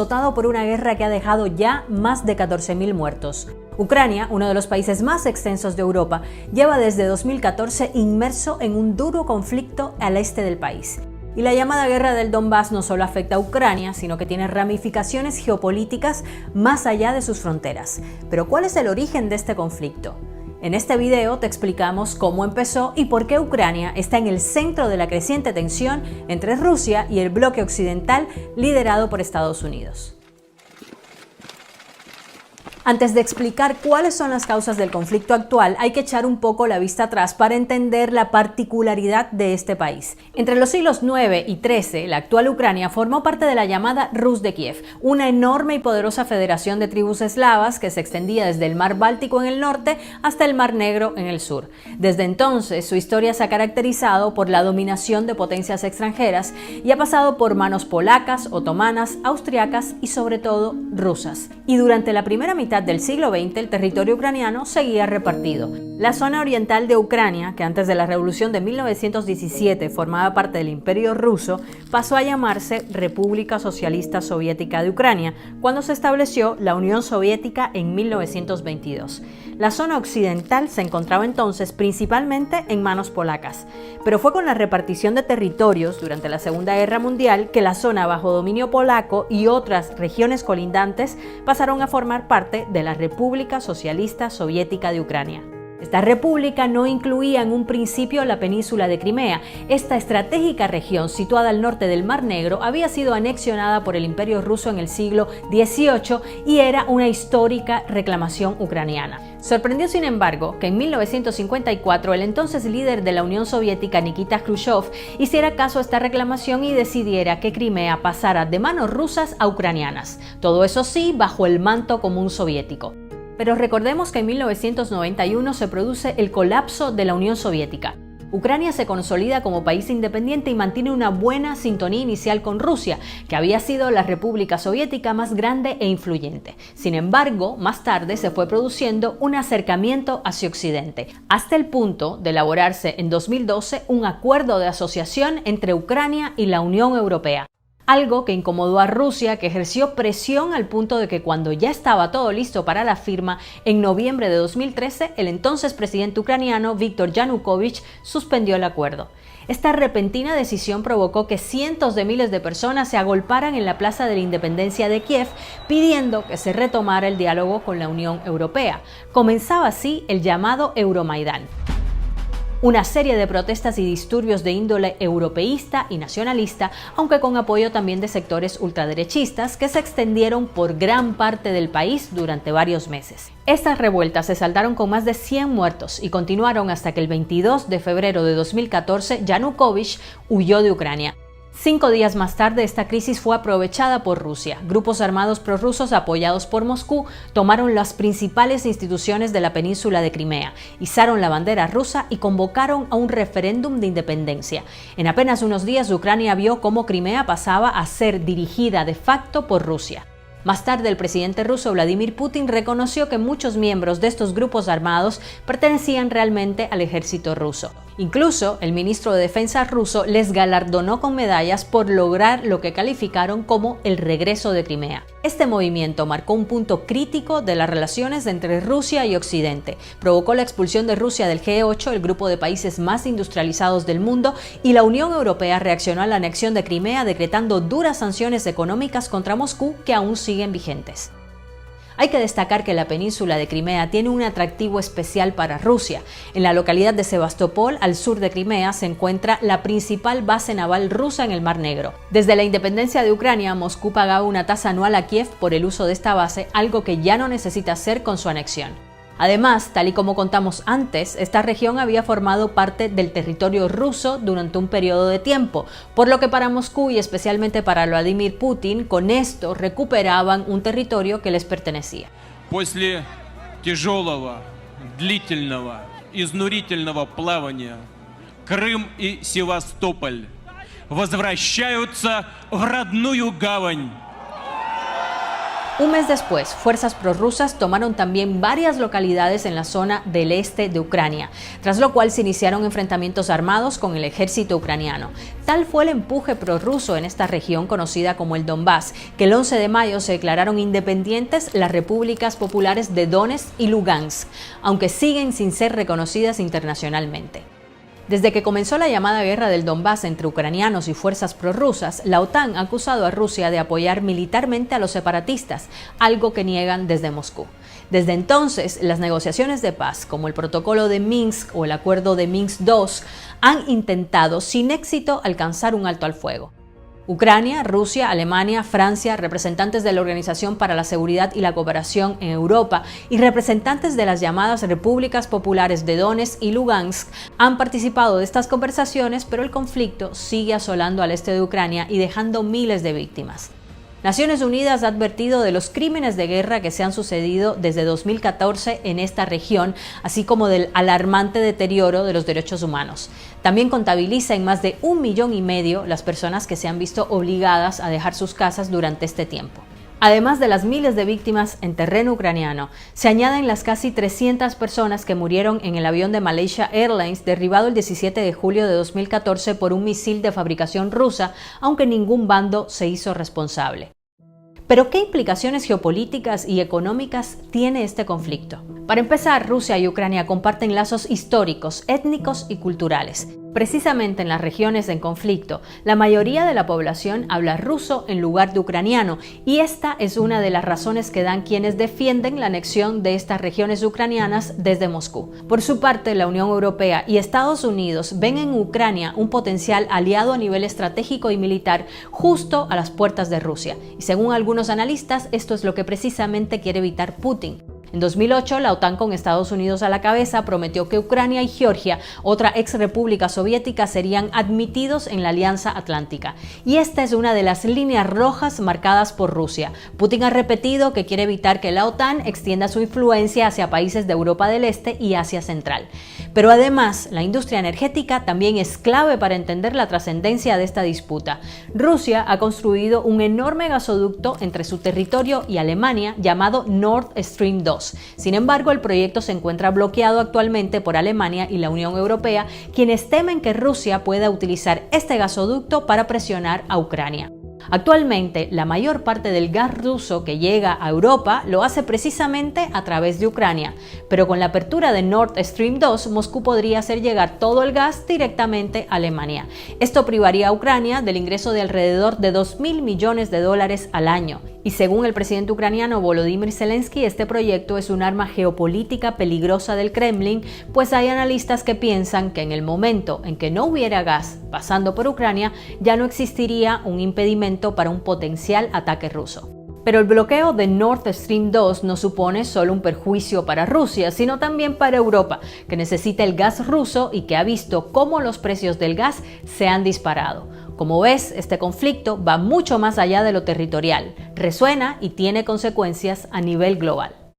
azotado por una guerra que ha dejado ya más de 14.000 muertos. Ucrania, uno de los países más extensos de Europa, lleva desde 2014 inmerso en un duro conflicto al este del país. Y la llamada guerra del Donbass no solo afecta a Ucrania, sino que tiene ramificaciones geopolíticas más allá de sus fronteras. Pero ¿cuál es el origen de este conflicto? En este video te explicamos cómo empezó y por qué Ucrania está en el centro de la creciente tensión entre Rusia y el bloque occidental liderado por Estados Unidos. Antes de explicar cuáles son las causas del conflicto actual, hay que echar un poco la vista atrás para entender la particularidad de este país. Entre los siglos IX y XIII, la actual Ucrania formó parte de la llamada Rus de Kiev, una enorme y poderosa federación de tribus eslavas que se extendía desde el mar Báltico en el norte hasta el mar Negro en el sur. Desde entonces, su historia se ha caracterizado por la dominación de potencias extranjeras y ha pasado por manos polacas, otomanas, austriacas y sobre todo rusas. Y durante la primera mitad del siglo XX, el territorio ucraniano seguía repartido. La zona oriental de Ucrania, que antes de la revolución de 1917 formaba parte del Imperio Ruso, pasó a llamarse República Socialista Soviética de Ucrania, cuando se estableció la Unión Soviética en 1922. La zona occidental se encontraba entonces principalmente en manos polacas, pero fue con la repartición de territorios durante la Segunda Guerra Mundial que la zona bajo dominio polaco y otras regiones colindantes pasaron a formar parte de la República Socialista Soviética de Ucrania. Esta república no incluía en un principio la península de Crimea. Esta estratégica región, situada al norte del Mar Negro, había sido anexionada por el Imperio Ruso en el siglo XVIII y era una histórica reclamación ucraniana. Sorprendió, sin embargo, que en 1954 el entonces líder de la Unión Soviética, Nikita Khrushchev, hiciera caso a esta reclamación y decidiera que Crimea pasara de manos rusas a ucranianas. Todo eso sí, bajo el manto común soviético. Pero recordemos que en 1991 se produce el colapso de la Unión Soviética. Ucrania se consolida como país independiente y mantiene una buena sintonía inicial con Rusia, que había sido la república soviética más grande e influyente. Sin embargo, más tarde se fue produciendo un acercamiento hacia Occidente, hasta el punto de elaborarse en 2012 un acuerdo de asociación entre Ucrania y la Unión Europea. Algo que incomodó a Rusia, que ejerció presión al punto de que cuando ya estaba todo listo para la firma, en noviembre de 2013, el entonces presidente ucraniano Viktor Yanukovych suspendió el acuerdo. Esta repentina decisión provocó que cientos de miles de personas se agolparan en la Plaza de la Independencia de Kiev pidiendo que se retomara el diálogo con la Unión Europea. Comenzaba así el llamado Euromaidán. Una serie de protestas y disturbios de índole europeísta y nacionalista, aunque con apoyo también de sectores ultraderechistas que se extendieron por gran parte del país durante varios meses. Estas revueltas se saldaron con más de 100 muertos y continuaron hasta que el 22 de febrero de 2014 Yanukovych huyó de Ucrania. 5 días más tarde, esta crisis fue aprovechada por Rusia. Grupos armados prorrusos apoyados por Moscú tomaron las principales instituciones de la península de Crimea, izaron la bandera rusa y convocaron a un referéndum de independencia. En apenas unos días, Ucrania vio cómo Crimea pasaba a ser dirigida de facto por Rusia. Más tarde, el presidente ruso Vladimir Putin reconoció que muchos miembros de estos grupos armados pertenecían realmente al ejército ruso. Incluso, el ministro de Defensa ruso les galardonó con medallas por lograr lo que calificaron como el regreso de Crimea. Este movimiento marcó un punto crítico de las relaciones entre Rusia y Occidente. Provocó la expulsión de Rusia del G8, el grupo de países más industrializados del mundo, y la Unión Europea reaccionó a la anexión de Crimea decretando duras sanciones económicas contra Moscú que aún siguen vigentes. Hay que destacar que la península de Crimea tiene un atractivo especial para Rusia. En la localidad de Sebastopol, al sur de Crimea, se encuentra la principal base naval rusa en el Mar Negro. Desde la independencia de Ucrania, Moscú pagaba una tasa anual a Kiev por el uso de esta base, algo que ya no necesita hacer con su anexión. Además, tal y como contamos antes, esta región había formado parte del territorio ruso durante un periodo de tiempo, por lo que para Moscú y especialmente para Vladimir Putin, con esto recuperaban un territorio que les pertenecía. После тяжелого, длительного, изнурительного плавания Крым и Севастополь возвращаются в родную гавань. Un mes después, fuerzas prorrusas tomaron también varias localidades en la zona del este de Ucrania, tras lo cual se iniciaron enfrentamientos armados con el ejército ucraniano. Tal fue el empuje prorruso en esta región conocida como el Donbass, que el 11 de mayo se declararon independientes las repúblicas populares de Donetsk y Lugansk, aunque siguen sin ser reconocidas internacionalmente. Desde que comenzó la llamada guerra del Donbass entre ucranianos y fuerzas prorrusas, la OTAN ha acusado a Rusia de apoyar militarmente a los separatistas, algo que niegan desde Moscú. Desde entonces, las negociaciones de paz, como el Protocolo de Minsk o el Acuerdo de Minsk II, han intentado sin éxito alcanzar un alto al fuego. Ucrania, Rusia, Alemania, Francia, representantes de la Organización para la Seguridad y la Cooperación en Europa y representantes de las llamadas Repúblicas Populares de Donetsk y Lugansk han participado de estas conversaciones, pero el conflicto sigue asolando al este de Ucrania y dejando miles de víctimas. Naciones Unidas ha advertido de los crímenes de guerra que se han sucedido desde 2014 en esta región, así como del alarmante deterioro de los derechos humanos. También contabiliza en más de 1,5 millones las personas que se han visto obligadas a dejar sus casas durante este tiempo. Además de las miles de víctimas en terreno ucraniano, se añaden las casi 300 personas que murieron en el avión de Malaysia Airlines derribado el 17 de julio de 2014 por un misil de fabricación rusa, aunque ningún bando se hizo responsable. Pero, ¿qué implicaciones geopolíticas y económicas tiene este conflicto? Para empezar, Rusia y Ucrania comparten lazos históricos, étnicos y culturales. Precisamente en las regiones en conflicto, la mayoría de la población habla ruso en lugar de ucraniano, y esta es una de las razones que dan quienes defienden la anexión de estas regiones ucranianas desde Moscú. Por su parte, la Unión Europea y Estados Unidos ven en Ucrania un potencial aliado a nivel estratégico y militar justo a las puertas de Rusia, y según algunos analistas, esto es lo que precisamente quiere evitar Putin. En 2008, la OTAN con Estados Unidos a la cabeza prometió que Ucrania y Georgia, otra ex república soviética, serían admitidos en la Alianza Atlántica. Y esta es una de las líneas rojas marcadas por Rusia. Putin ha repetido que quiere evitar que la OTAN extienda su influencia hacia países de Europa del Este y Asia Central. Pero además, la industria energética también es clave para entender la trascendencia de esta disputa. Rusia ha construido un enorme gasoducto entre su territorio y Alemania llamado Nord Stream 2. Sin embargo, el proyecto se encuentra bloqueado actualmente por Alemania y la Unión Europea, quienes temen que Rusia pueda utilizar este gasoducto para presionar a Ucrania. Actualmente, la mayor parte del gas ruso que llega a Europa lo hace precisamente a través de Ucrania, pero con la apertura de Nord Stream 2, Moscú podría hacer llegar todo el gas directamente a Alemania. Esto privaría a Ucrania del ingreso de alrededor de $2,000 millones al año. Y según el presidente ucraniano Volodymyr Zelensky, este proyecto es un arma geopolítica peligrosa del Kremlin, pues hay analistas que piensan que en el momento en que no hubiera gas pasando por Ucrania, ya no existiría un impedimento para un potencial ataque ruso. Pero el bloqueo de Nord Stream 2 no supone solo un perjuicio para Rusia, sino también para Europa, que necesita el gas ruso y que ha visto cómo los precios del gas se han disparado. Como ves, este conflicto va mucho más allá de lo territorial, resuena y tiene consecuencias a nivel global.